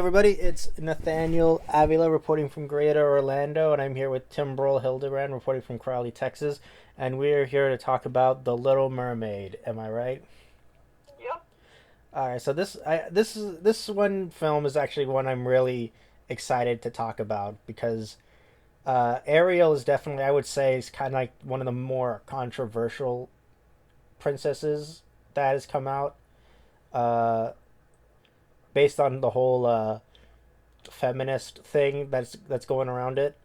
everybody, it's Nathaniel Avila reporting from Greater Orlando, and I'm here with Timbrel Hildebrand reporting from Crowley, Texas, and we're here to talk about The Little Mermaid. Am I right? Yep. All right, so this one film is actually one I'm really excited to talk about because Ariel is definitely, I would say, is kind of like one of the more controversial princesses that has come out, uh, based on the whole feminist thing that's going around it.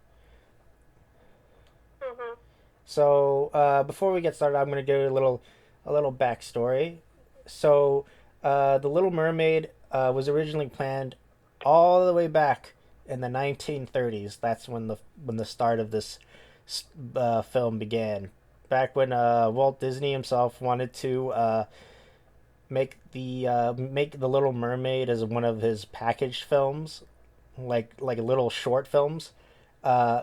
Mhm. So before we get started, I'm going to give a little backstory. So the Little Mermaid was originally planned all the way back in the 1930s. That's when the start of this film began. Back when Walt Disney himself wanted to make the Little Mermaid as one of his packaged films, like little short films,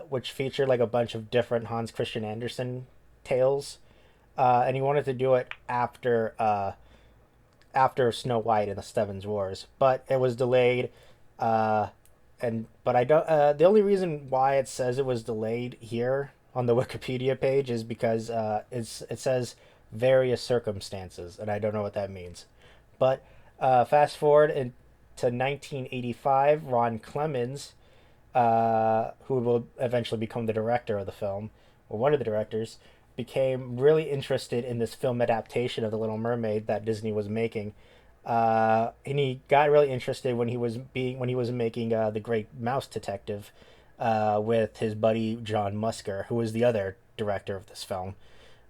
which featured like a bunch of different Hans Christian Andersen tales, and he wanted to do it after Snow White and the Seven Dwarfs, but it was delayed. Uh, and but I don't. The only reason why it says it was delayed here on the Wikipedia page is because it says various circumstances, and I don't know what that means. But fast forward to 1985, Ron Clements, who will eventually become the director of the film, or one of the directors, became really interested in this film adaptation of The Little Mermaid that Disney was making. And he got really interested when he was making The Great Mouse Detective, with his buddy John Musker, who was the other director of this film.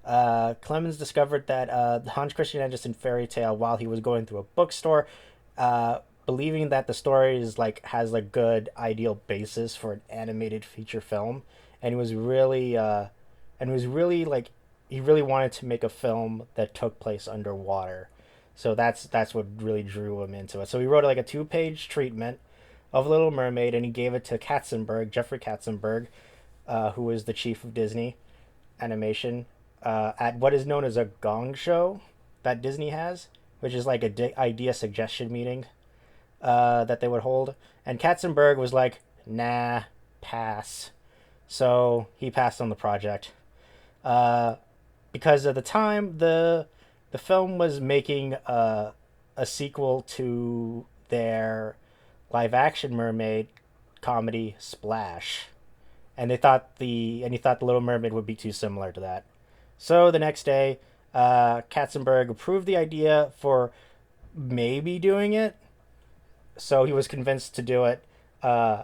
Clemens discovered that the Hans Christian Andersen fairy tale while he was going through a bookstore, believing that the story is like has a good ideal basis for an animated feature film, and he was really like he really wanted to make a film that took place underwater. So that's what really drew him into it. So he wrote like a two-page treatment of Little Mermaid, and he gave it to Jeffrey Katzenberg, who was the chief of Disney Animation, at what is known as a gong show that Disney has, which is like a idea suggestion meeting that they would hold. And Katzenberg was like, nah, pass. So he passed on the project. Uh, because at the time, the film was making a sequel to their live action mermaid comedy Splash, and he thought the Little Mermaid would be too similar to that. So the next day, Katzenberg approved the idea for maybe doing it. So he was convinced to do it uh,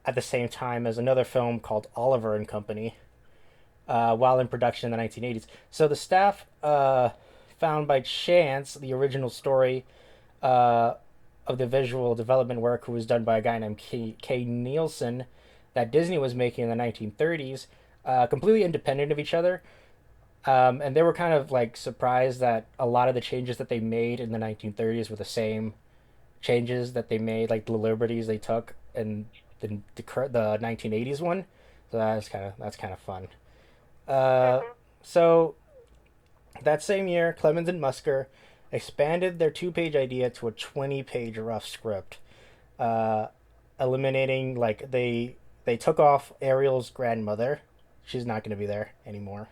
at the same time as another film called Oliver and Company, while in production in the 1980s. So the staff found by chance the original story uh, of the visual development work, who was done by a guy named K. Nielsen, that Disney was making in the 1930s, completely independent of each other. And they were kind of like surprised that a lot of the changes that they made in the 1930s were the same changes that they made, like the liberties they took in the 1980s one. So that's kind of fun. Uh, Mhm. so that same year, Clemens and Musker expanded their two-page idea to a 20-page rough script, uh, eliminating like they took off Ariel's grandmother. She's not going to be there anymore,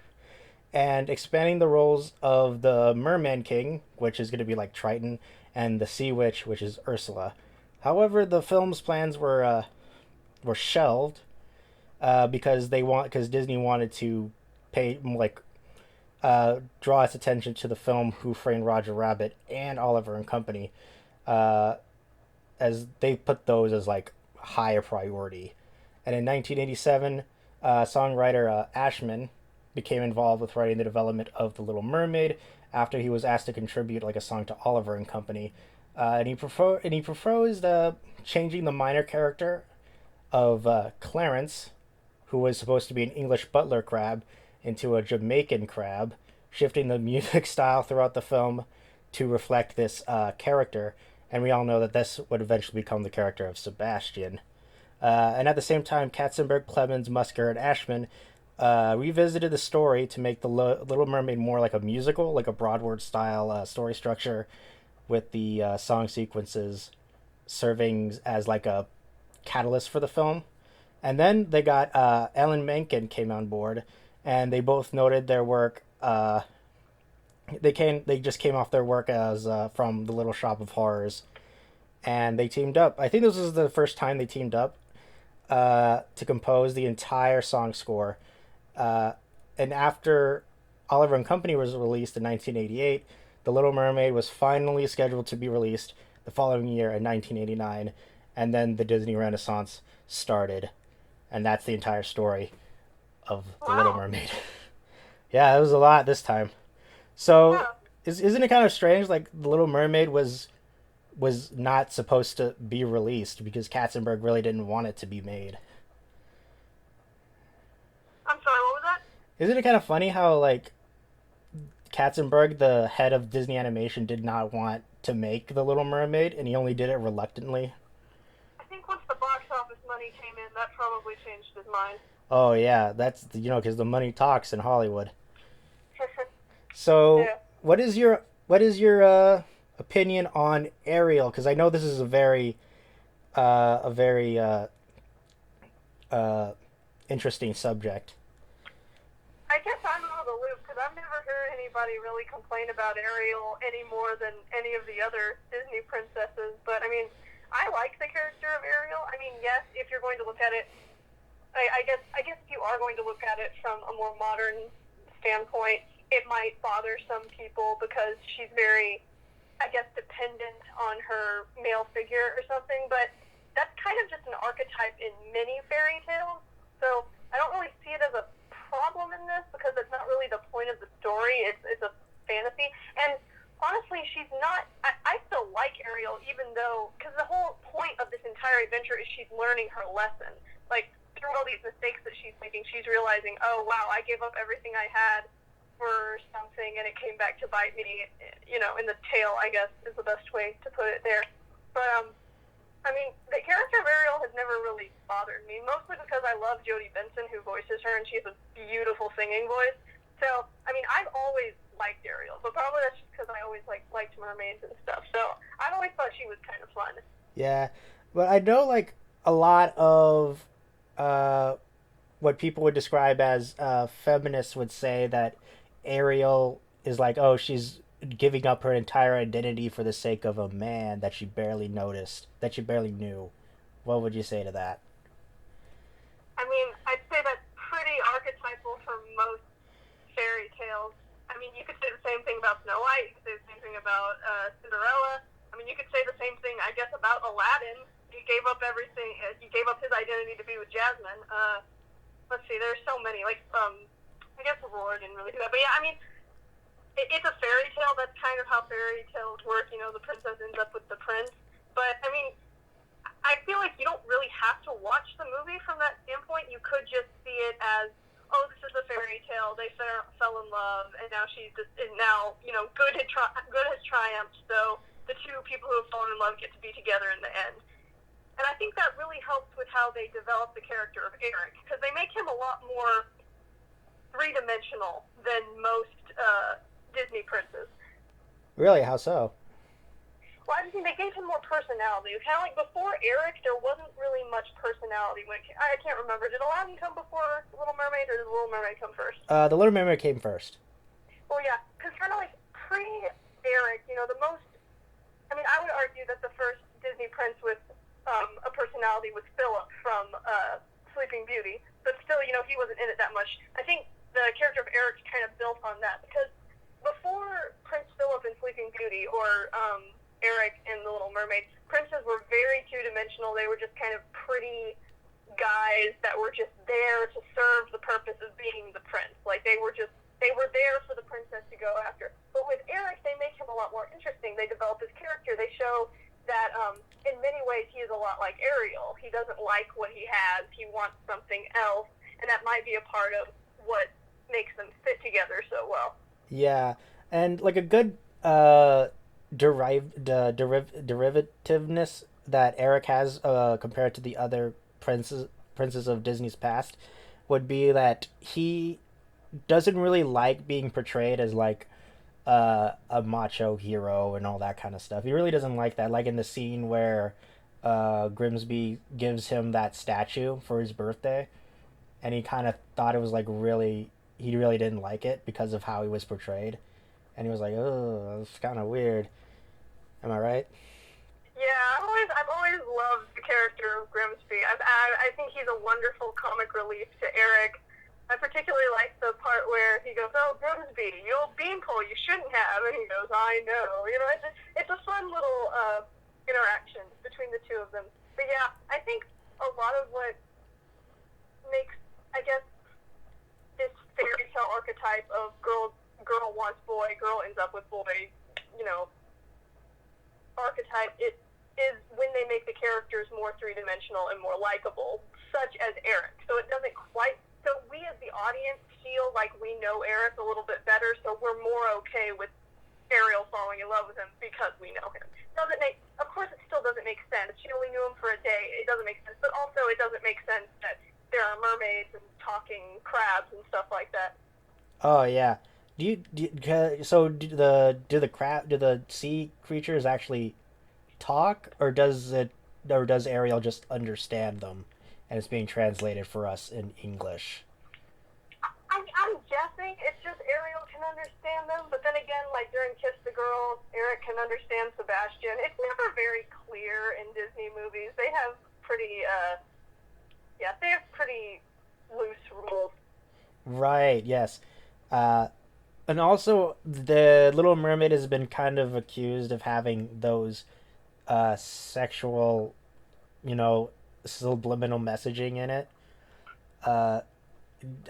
and expanding the roles of the Merman King, which is going to be like Triton, and the Sea Witch, which is Ursula. However, the film's plans were shelved, because Disney wanted to pay like draw its attention to the film Who Framed Roger Rabbit and Oliver and Company, uh, as they put those as like higher priority. And in 1987, songwriter Ashman became involved with writing the development of The Little Mermaid after he was asked to contribute like a song to Oliver and Company, and he proposed changing the minor character of Clarence, who was supposed to be an English butler crab, into a Jamaican crab, shifting the music style throughout the film to reflect this character. And we all know that this would eventually become the character of Sebastian. And at the same time, Katzenberg, Clemens, Musker, and Ashman revisited the story to make the Little Mermaid more like a musical, like a Broadway style story structure, with the song sequences serving as like a catalyst for the film. And then they got Alan Menken came on board, and they both noted their work. They just came off their work as from the Little Shop of Horrors, and they teamed up. I think this was the first time they teamed up to compose the entire song score. And after Oliver and Company was released in 1988, The Little Mermaid was finally scheduled to be released the following year in 1989, and then the Disney Renaissance started, and that's the entire story of The Little Wow. Mermaid. Yeah, it was a lot this time. So, Yeah. isn't it kind of strange? Like The Little Mermaid was not supposed to be released because Katzenberg really didn't want it to be made. I'm sorry, what was that? Isn't it kind of funny how like Katzenberg, the head of Disney Animation, did not want to make The Little Mermaid, and he only did it reluctantly? I think once the box office money came in, that probably changed his mind. Oh yeah, that's because the money talks in Hollywood. So, Yeah. what is your opinion on Ariel? Because I know this is a very uh, interesting subject. I guess I'm out of the loop because I've never heard anybody really complain about Ariel any more than any of the other Disney princesses. But I mean, I like the character of Ariel. I mean, yes, if you're going to look at it, I guess if you are going to look at it from a more modern standpoint, it might bother some people because she's very, I guess, dependent on her male figure or something. But that's kind of just an archetype in many fairy tales. So I don't really see it as a problem in this because it's not really the point of the story. It's a fantasy. And honestly, she's not. I still like Ariel, even though because the whole point of this entire adventure is she's learning her lesson. Like through all these mistakes that she's making, she's realizing, oh wow, I gave up everything I had for something, and it came back to bite me. You know, in the tail, I guess is the best way to put it there. But I mean, the character of Ariel has never really bothered me, mostly because I love Jodie Benson, who voices her, and she has a beautiful singing voice. So, I mean, I've always liked Ariel, but probably that's just because I always liked mermaids and stuff. So, I've always thought she was kind of fun. Yeah, but I know like a lot of uh, what people would describe as feminists would say that Ariel is like, oh, she's giving up her entire identity for the sake of a man that she barely noticed, that she barely knew. What would you say to that? I mean, I'd say that's pretty archetypal for most fairy tales. I mean, you could say the same thing about Snow White. You could say the same thing about Cinderella. I mean, you could say the same thing, I guess, about Aladdin. He gave up everything. He gave up his identity to be with Jasmine. Let's see, there's so many. I guess Aurora didn't really do that, but yeah, I mean, it's a fairy tale. That's kind of how fairy tales work. You know, the princess ends up with the prince. But I mean, I feel like you don't really have to watch the movie from that standpoint. You could just see it as, oh, this is a fairy tale. They fell in love, and now she's just, and now good has triumphed. So the two people who have fallen in love get to be together in the end. And I think that really helps with how they develop the character of Eric because they make him a lot more three-dimensional than most Disney princes. Really? How so? Well, I think they gave him more personality. Kind of like before Eric, there wasn't really much personality. I can't remember. Did Aladdin come before Little Mermaid, or did Little Mermaid come first? The Little Mermaid came first. Well, yeah, because kind of like pre-Eric, you know, the most. I mean, I would argue that the first Disney prince with a personality was Philip from Sleeping Beauty, but still, you know, he wasn't in it that much. I think the character of Eric kind of built on that because before Prince Philip in Sleeping Beauty or Eric in The Little Mermaid, princes were very two-dimensional. They were just kind of pretty guys that were just there to serve the purpose of being the prince. Like they were there for the princess to go after. But with Eric, they make him a lot more interesting. They develop his character. They show that in many ways he is a lot like Ariel. He doesn't like what he has. He wants something else, and that might be a part of what makes them fit together so well. Yeah, and like a good derivativeness that Eric has compared to the other princes of Disney's past would be that he doesn't really like being portrayed as like a macho hero and all that kind of stuff. He really doesn't like that. Like in the scene where Grimsby gives him that statue for his birthday, and he kind of thought it was like really he really didn't like it because of how he was portrayed, and he was like, oh, it's kind of weird. Am I right? Yeah, I've always loved the character of Grimsby. I think he's a wonderful comic relief to Eric. I particularly like the part where he goes, "Oh, Grimsby, you old beanpole, you shouldn't have," and he goes, "I know." You know, it's a fun little interaction between the two of them. But yeah, I think a lot of what makes, I guess, this fairy tale archetype of girl wants boy, girl ends up with boy, you know, archetype, it is when they make the characters more three-dimensional and more likable, such as Eric. So it doesn't quite, so we as the audience feel like we know Eric a little bit better, so we're more okay with Ariel falling in love with him because we know him. Doesn't make, of course it still doesn't make sense. She only knew him for a day. It doesn't make sense. But also it doesn't make sense that there are mermaids and talking crabs and stuff like that. Oh yeah. So do the sea creatures actually talk, or does Ariel just understand them, and it's being translated for us in English? I'm guessing it's just Ariel can understand them, but then again, like during Kiss the Girl, Eric can understand Sebastian. It's never very clear in Disney movies. They have pretty, yeah, they have pretty loose rules. Right. Yes. Uh, and also, the Little Mermaid has been kind of accused of having those sexual, you know, subliminal messaging in it. Uh,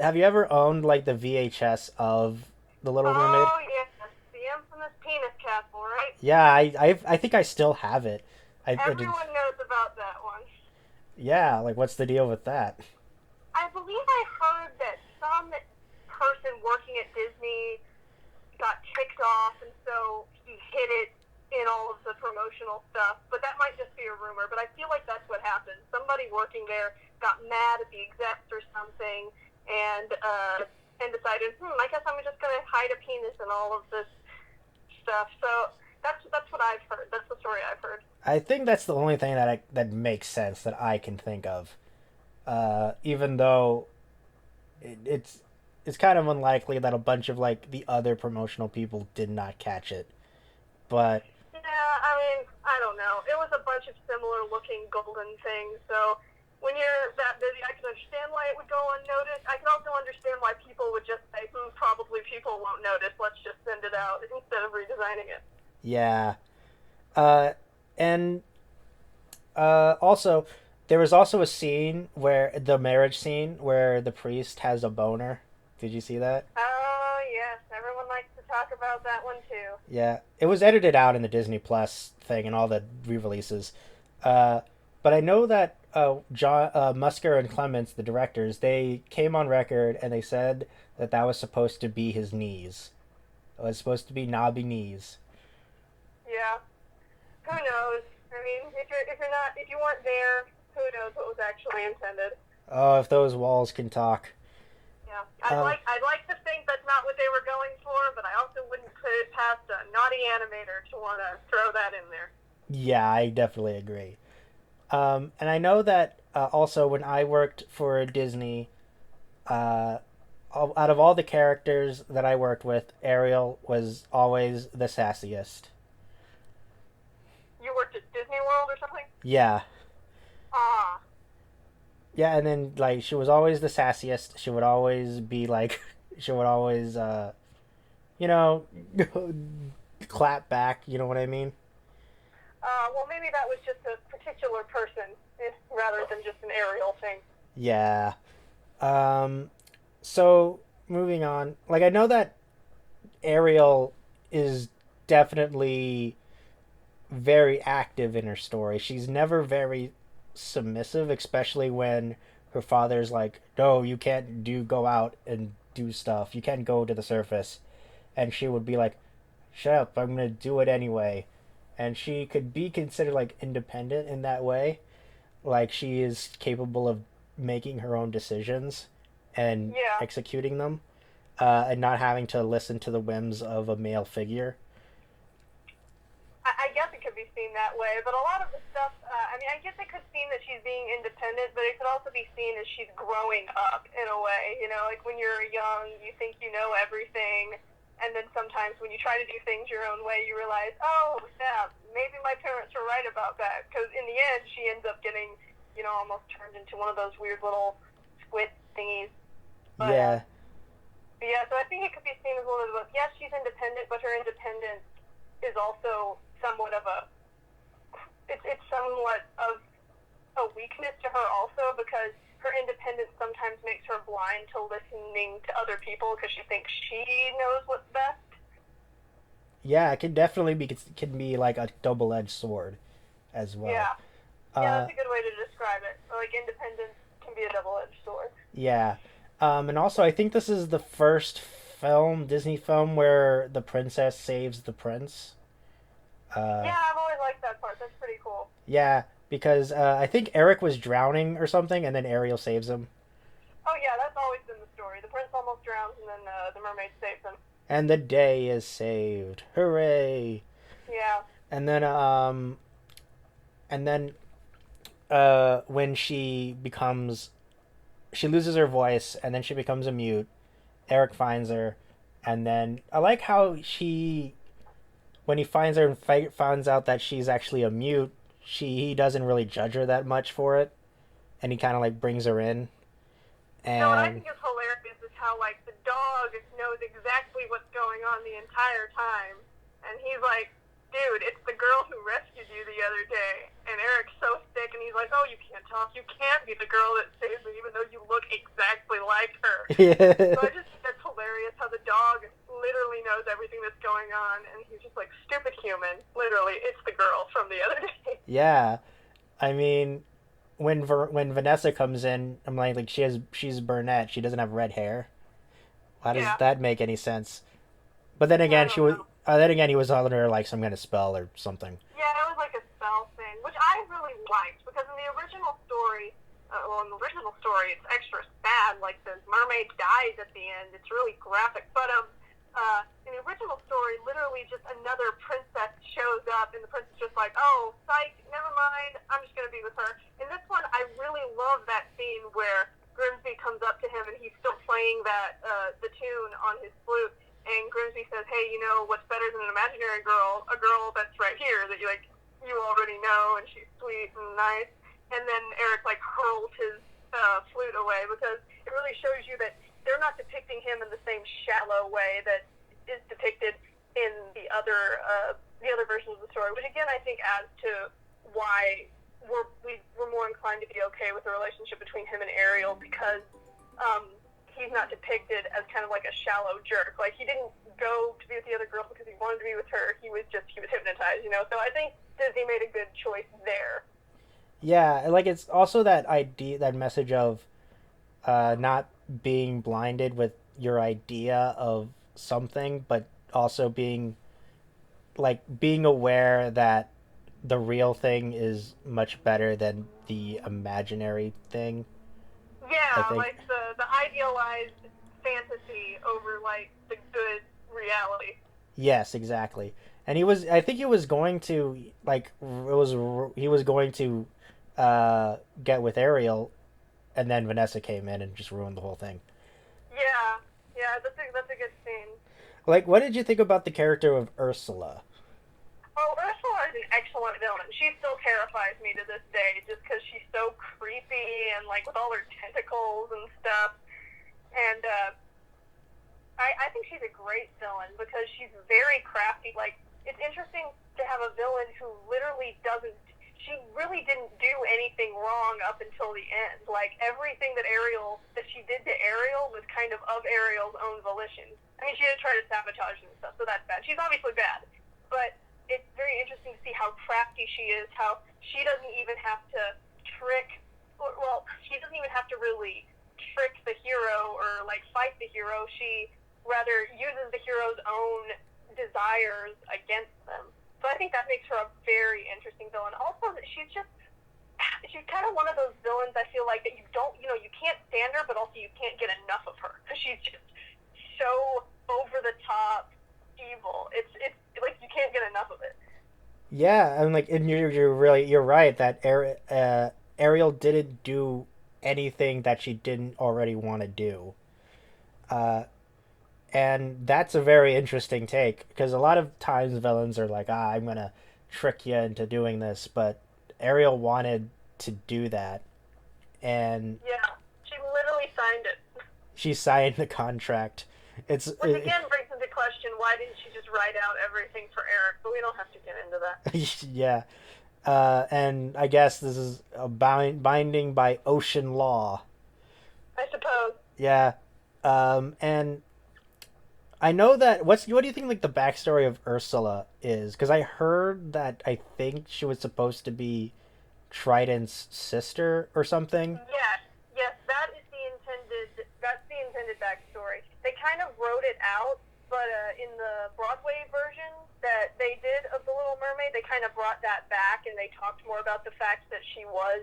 have you ever owned like the VHS of the Little Mermaid? Oh yes, the infamous penis castle, right? Yeah, I think I still have it. I did. Everyone knows about that one. Yeah, like what's the deal with that? I believe I heard that some person working at Disney got ticked off, and so he hid it in all of the promotional stuff. But that might just be a rumor. But I feel like that's what happened. Somebody working there got mad at the execs or something, and decided, I guess I'm just gonna hide a penis in all of this stuff. So that's what I've heard. That's the story I've heard. I think that's the only thing that makes sense that I can think of. Even though it's kind of unlikely that a bunch of like the other promotional people did not catch it. But Yeah, I mean, I don't know. It was a bunch of similar looking golden things, so when you're that busy, I can understand why it would go unnoticed. I can also understand why people would just say, probably people won't notice, let's just send it out instead of redesigning it. yeah, uh, and also there was also a scene where the marriage scene where the priest has a boner. Did you see that? Oh, yes, everyone likes to talk about that one too. Yeah, it was edited out in the Disney Plus thing and all the re-releases. Uh, but I know that John Musker and Clements, the directors, they came on record and they said that that was supposed to be his knees. It was supposed to be knobby knees. Yeah, who knows? I mean, if you weren't there, who knows what was actually intended? Oh, if those walls can talk. Yeah, Uh, I'd like to think that's not what they were going for, but I also wouldn't put it past a naughty animator to want to throw that in there. yeah, I definitely agree. And I know that also when I worked for Disney, uh, out of all the characters that I worked with, Ariel was always the sassiest. You worked at Disney World or something? Yeah, Ah, yeah, and then like she was always the sassiest. She would always be like, she would always, you know, clap back. You know what I mean? well, maybe that was just a particular person rather than just an aerial thing. Yeah. Um. So moving on, like I know that Ariel is definitely very active in her story. She's never very submissive, especially when her father's like, "No, you can't go out and do stuff. You can't go to the surface." And she would be like, "Shut up, I'm gonna do it anyway." And she could be considered like independent in that way. Like she is capable of making her own decisions and Yeah, executing them, and not having to listen to the whims of a male figure. I guess it could be seen seen that way. But a lot of the stuff, I mean, I guess it could seem that she's being independent, but it could also be seen as she's growing up in a way. You know, like when you're young, you think you know everything, and then sometimes when you try to do things your own way, you realize, oh, snap, maybe my parents were right about that. Because in the end, she ends up getting, you know, almost turned into one of those weird little squid thingies. But, Yeah. yeah, so I think it could be seen as one of those, yes, she's independent, but her independence is also somewhat of a, it's somewhat of a weakness to her also, because her independence sometimes makes her blind to listening to other people because she thinks she knows what's best. Yeah, it can definitely be, it can be like a double-edged sword as well. Yeah. Yeah, Uh, that's a good way to describe it. Like, independence can be a double-edged sword. yeah. And also, I think this is the first film, Disney film, where the princess saves the prince. Uh, Yeah, I've always liked that part. That's pretty cool. yeah, because I think Eric was drowning or something, and then Ariel saves him. Oh, yeah, that's always been the story. The prince almost drowns, and then the mermaid saves him. And the day is saved. Hooray! Yeah. And then, and then, when she loses her voice, and then she becomes a mute. Eric finds her, and then I like how when he finds her and finds out that she's actually a mute, he doesn't really judge her that much for it, and he kind of like brings her in, You know, what I and think is hilarious is how, like, the dog knows exactly what's going on the entire time. And he's like, dude, it's the girl who rescued you the other day. And Eric's so sick, and he's like, oh, you can't talk. You can't be the girl that saved me, even though you look exactly like her. yeah, So I just think that's hilarious how the dog literally knows everything that's going on. And he's just like, stupid human. Literally, it's the girl from the other day. yeah. I mean, when Vanessa comes in, I'm like she's brunette. She doesn't have red hair. How does Yeah. that make any sense? But then Yeah, I again, don't know. he was telling her like some kind of spell or something. Yeah, it was like a spell thing, which I really liked because in the original story, in the original story, it's extra sad. Like the mermaid dies at the end. It's really graphic. But in the original story, literally just another princess shows up, and the princess is just like, oh, psych, never mind. I'm just gonna be with her. In this one, I really love that scene where Grimsby comes up to him and he's still playing that the tune on his flute. And Grimsby says, hey, you know, what's better than an imaginary girl? A girl that's right here that you already know, and she's sweet and nice. And then Eric, like, hurls his flute away because it really shows you that they're not depicting him in the same shallow way that is depicted in the other versions of the story, which, again, I think adds to why we're more inclined to be okay with the relationship between him and Ariel because he's not depicted as kind of like a shallow jerk. Like, he didn't go to be with the other girl because he wanted to be with her. He was hypnotized, you know? So I think Disney made a good choice there. Yeah, like it's also that idea, that message of not being blinded with your idea of something, but also being aware that the real thing is much better than the imaginary thing. I Yeah, think. like the idealized fantasy over, like, the good reality. Yes, exactly. And he was. I think he was going to like. It was. He was going to get with Ariel, and then Vanessa came in and just ruined the whole thing. Yeah, yeah, that's a good scene. Like, what did you think about the character of Ursula? Oh, Ursula is an excellent villain. She still terrifies me to this day just because she's so creepy and, like, with all her tentacles and stuff. And I think she's a great villain because she's very crafty. Like, it's interesting to have a villain who literally doesn't. She really didn't do anything wrong up until the end. Like, everything that she did to Ariel was kind of Ariel's own volition. I mean, she did try to sabotage him and stuff, so that's bad. She's obviously bad. But it's very interesting to see how crafty she is, how she doesn't even have to she doesn't even have to really trick the hero or, like, fight the hero. She rather uses the hero's own desires against them. So I think that makes her a very interesting villain. Also, that she's kind of one of those villains I feel like that you can't stand her, but also you can't get enough of her because she's just so over the top evil. It's like you can't get enough of it. Yeah, and like, and you're right that Ariel didn't do anything that she didn't already want to do. Uh, and that's a very interesting take because a lot of times villains are like, ah, I'm gonna trick you into doing this, but Ariel wanted to do that, and Yeah, she literally signed it. she signed the contract. It's Which again brings into question why didn't she just write out everything for Eric? But we don't have to get into that. yeah, and I guess this is a binding by ocean law. I suppose. Yeah, and I know that. What do you think like the backstory of Ursula is? Because I heard that I think she was supposed to be Trident's sister or something. Yes, yes, that is the intended. That's the intended backstory. They kind of wrote it out, but in the Broadway version that they did of The Little Mermaid, they kind of brought that back and they talked more about the fact that she was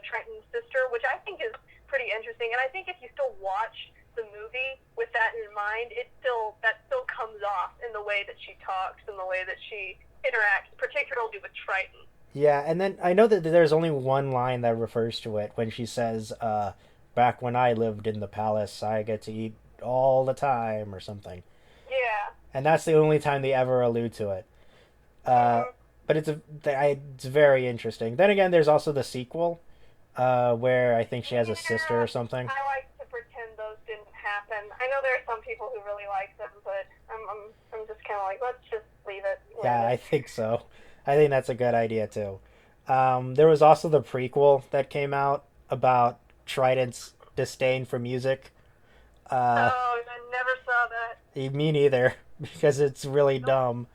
Triton's sister, which I think is pretty interesting. And I think if you still watch the movie with that in mind, that still comes off in the way that she talks and the way that she interacts, particularly with Triton. Yeah, and then I know that there's only one line that refers to it when she says, "Back when I lived in the palace, I get to eat all the time" or something. Yeah. And that's the only time they ever allude to it. Uh, Mm-hmm. but it's very interesting. Then again, there's also the sequel, where I think she has a sister Yeah, or something. I like to pretend those didn't happen. I know there are some people who really like them, but I'm just kind of like, let's just leave it where Yeah, it I is. think so. I think that's a good idea too. There was also the prequel that came out about Trident's disdain for music. Uh, Oh, I never saw that. Me neither, because it's really Nope. dumb.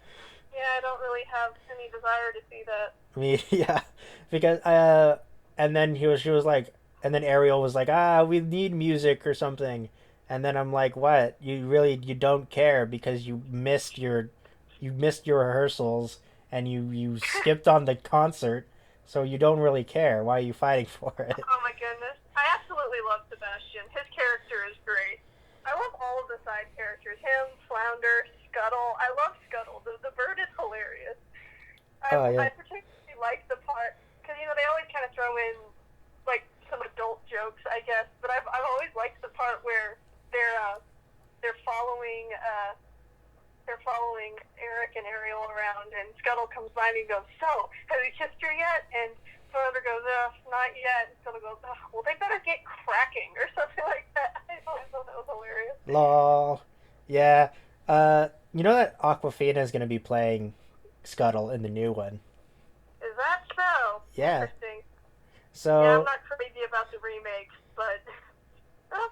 Yeah, I don't really have any desire to see that. Me, yeah, because and then she was like, and then Ariel was like, ah, we need music or something, and then I'm like, what? You don't care because you missed your rehearsals and you skipped on the concert, so you don't really care. Why are you fighting for it? Oh my goodness. I absolutely love Sebastian. His character is great. I love all of the side characters. Him, Flounder, Scuttle. I love Scuttle. The bird is hilarious. Oh I yeah, particularly like the part because they always kind of throw in like some adult jokes, I guess. But I've always liked the part where they're uh, they're following uh, they're following Eric and Ariel around, and Scuttle comes by and he goes, "So, have you kissed her yet?" And Flounder goes, "Not yet." And Scuttle goes, "Oh, well, they better get cracking," or something like that. I always thought that was hilarious. lol, yeah. You know that Aquafina is gonna be playing Scuttle in the new one. Is that so? Yeah, Interesting. Yeah, I'm so not crazy about the remakes, but oh,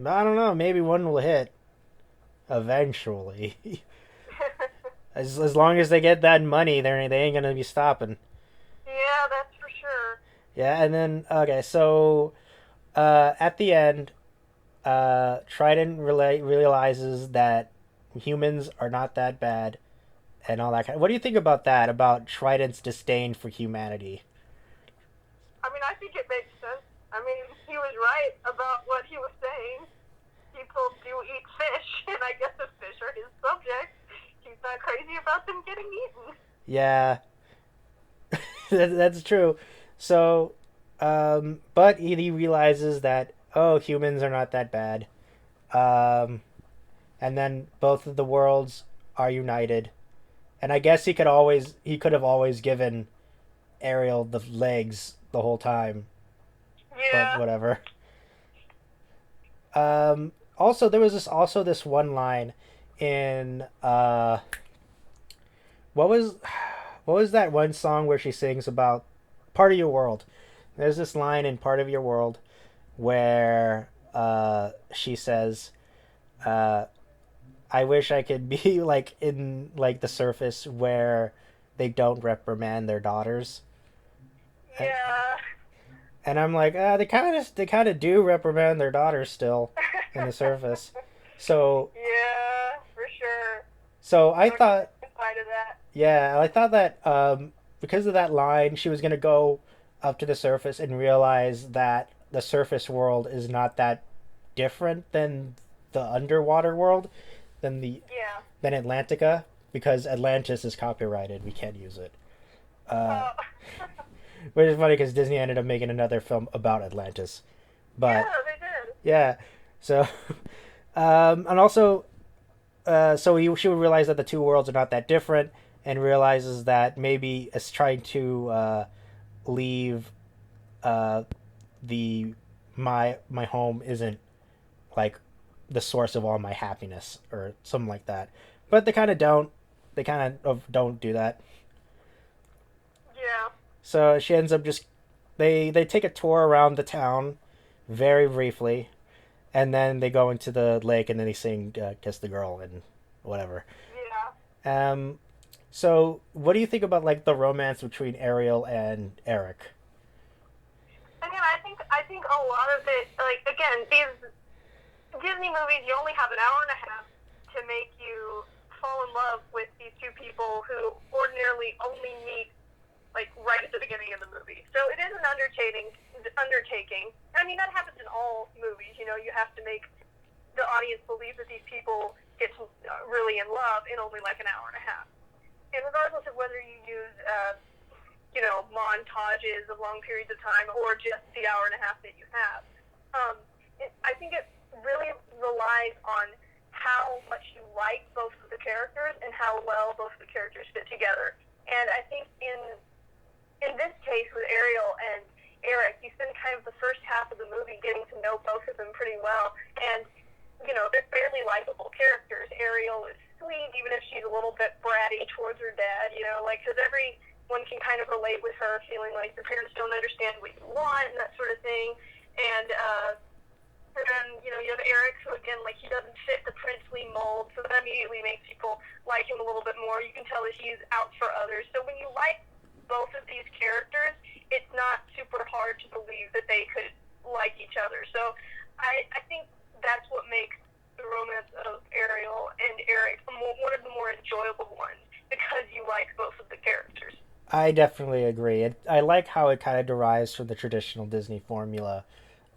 I don't know. Maybe one will hit eventually. As long as they get that money, they ain't gonna be stopping. yeah, that's for sure. Yeah, and then okay, so at the end, Trident realizes that humans are not that bad and all that kind. What do you think about that? About Trident's disdain for humanity? I mean, I think it makes sense. I mean, he was right about what he was saying. People do eat fish, and I guess if fish are his subjects, he's not crazy about them getting eaten. Yeah, that's true. So, but he realizes that oh, humans are not that bad. Um, and then both of the worlds are united. And I guess he could have always given Ariel the legs the whole time, but Yeah. whatever. Also, there was this one line in what was what was that one song where she sings about part of your world? There's this line in part of your world where she says, uh, "I wish I could be like in like the surface where they don't reprimand their daughters." Yeah. And I'm like, they kind of do reprimand their daughters still in the surface. So Yeah, for sure. so I I can thought, testify to that. yeah, I thought that because of that line, she was gonna go up to the surface and realize that the surface world is not that different than the underwater world, than the Yeah. than Atlantica, because Atlantis is copyrighted. We can't use it. Uh, Uh, which is funny because Disney ended up making another film about Atlantis. But yeah, they did. yeah, so and also she would realize that the two worlds are not that different, and realizes that maybe it's trying to leave uh, the my home isn't like the source of all my happiness or something like that. But they kind of don't. They kind of don't do that. Yeah. So she ends up just they take a tour around the town very briefly, and then they go into the lake and then they sing "Kiss the Girl" and whatever. Yeah. Um, so what do you think about like the romance between Ariel and Eric? Again, I think a lot of it, like again, these Disney movies, you only have an hour and a half to make you fall in love with these two people who ordinarily only meet like right at the beginning of the movie. So it is an undertaking. Undertaking. I mean, that happens in all movies. You know, you have to make the audience believe that these people get really in love in only like an hour and a half. And regardless of whether you use, montages of long periods of time or just the hour and a half that you have, I think it really relies on how much you like both of the characters and how well both of the characters fit together. And I think in this case with Ariel and Eric, you spend kind of the first half of the movie getting to know both of them pretty well, and they're fairly likable characters. Ariel is sweet, even if she's a little bit bratty towards her dad, because everyone can kind of relate with her, feeling like your parents don't understand what you want and that sort of thing. And then, you have Eric, who, again, like, he doesn't fit the princely mold, so that immediately makes people like him a little bit more. You can tell that he's out for others. So when you like both of these characters, it's not super hard to believe that they could like each other. So I think that's what makes the romance of Ariel and Eric one of the more enjoyable ones, because you like both of the characters. I definitely agree. I like how it kind of derives from the traditional Disney formula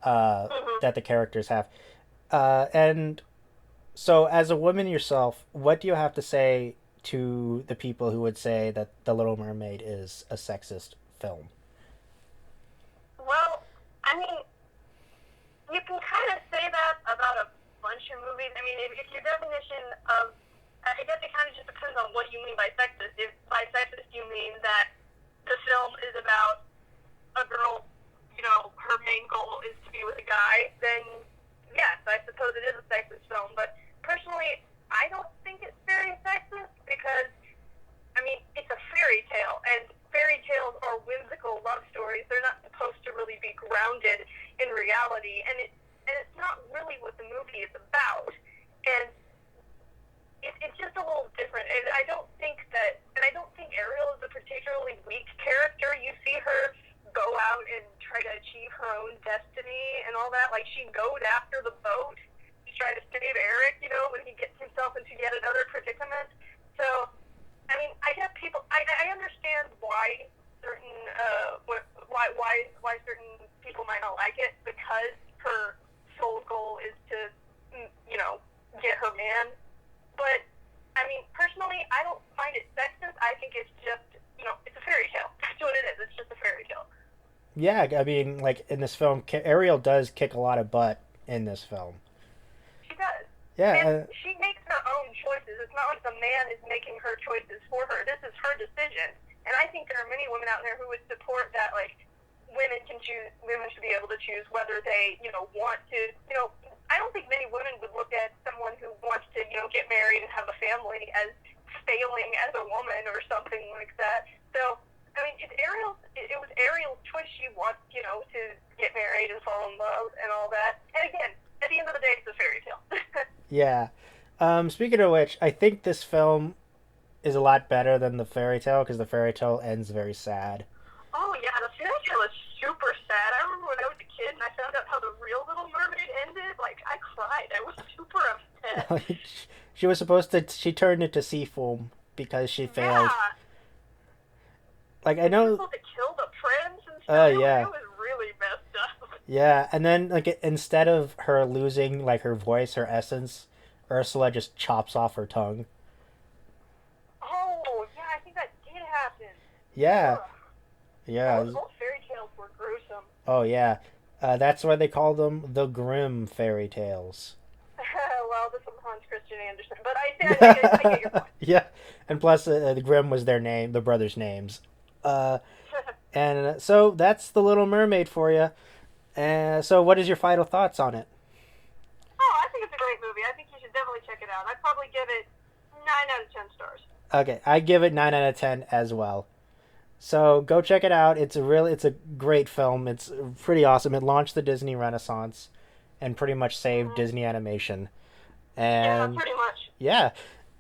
Mm-hmm. that the characters have. And so, as a woman yourself, what do you have to say to the people who would say that The Little Mermaid is a sexist film? Well, I mean, you can kind of say that about a bunch of movies. I mean, if your definition of, I guess it kind of just depends on what you mean by sexist. If by sexist you mean that the film is about a girl, her main goal is to be with a guy, then yes, I suppose it is a sexist film. But personally, I don't think it's very sexist because, I mean, it's a fairy tale, and fairy tales are whimsical love stories. They're not supposed to really be grounded in reality, and it's not really what the movie is about. And it's just a little different. And I don't think Ariel is a particularly weak character. You see her go out and try to achieve her own destiny and all that. Like, she goes after the boat to try to save Eric, when he gets himself into yet another predicament. So, I mean, I guess I understand why certain, why certain people might not like it, because her sole goal is to, get her man. But, I mean, personally, I don't find it sexist. I think it's just, it's a fairy tale. That's what it is. It's just a fairy tale. Yeah, I mean, like in this film, Ariel does kick a lot of butt in this film. She does. And Yeah, she makes her own choices. It's not like the man is making her choices for her. This is her decision. And I think there are many women out there who would support that, like, women should be able to choose whether they, want to, I don't think many women would look at someone who wants to, get married and have a family as failing as a woman or something like that. So, I mean, it was Ariel's choice. She wants, to get married and fall in love and all that. And again, at the end of the day, it's a fairy tale. yeah. Speaking of which, I think this film is a lot better than the fairy tale because the fairy tale ends very sad. Oh yeah, the fairy tale is super sad. I remember when I was a kid and I found out how the real Little Mermaid ended. Like, I cried. I was super upset. She was supposed to. She turned into sea foam because she failed. Yeah, Like I she was know. supposed to kill the prince and stuff. Yeah, It was really messed up. yeah. And then like instead of her losing like her voice, her essence, Ursula just chops off her tongue. Yeah, Ugh. yeah. Old fairy tales were gruesome. Oh yeah. That's why they call them the Grimm fairy tales. Well, this was Hans Christian Andersen, but I get your point. Yeah, and plus the Grimm was their name, the brothers' names. Uh, and so that's the Little Mermaid for you. So what is your final thoughts on it? Oh, I think it's a great movie. I think you should definitely check it out. I'd probably give it 9 out of 10 stars. Okay, I give it 9 out of 10 as well. So go check it out. It's a great film. It's pretty awesome. It launched the Disney Renaissance and pretty much saved Mm-hmm. Disney animation. Yeah, And pretty much. yeah,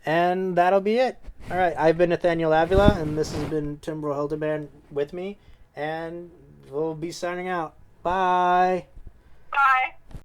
and that'll be it. All right, I've been Nathaniel Avila, and this has been Timbrel Hildebrand with me, and we'll be signing out. Bye. Bye.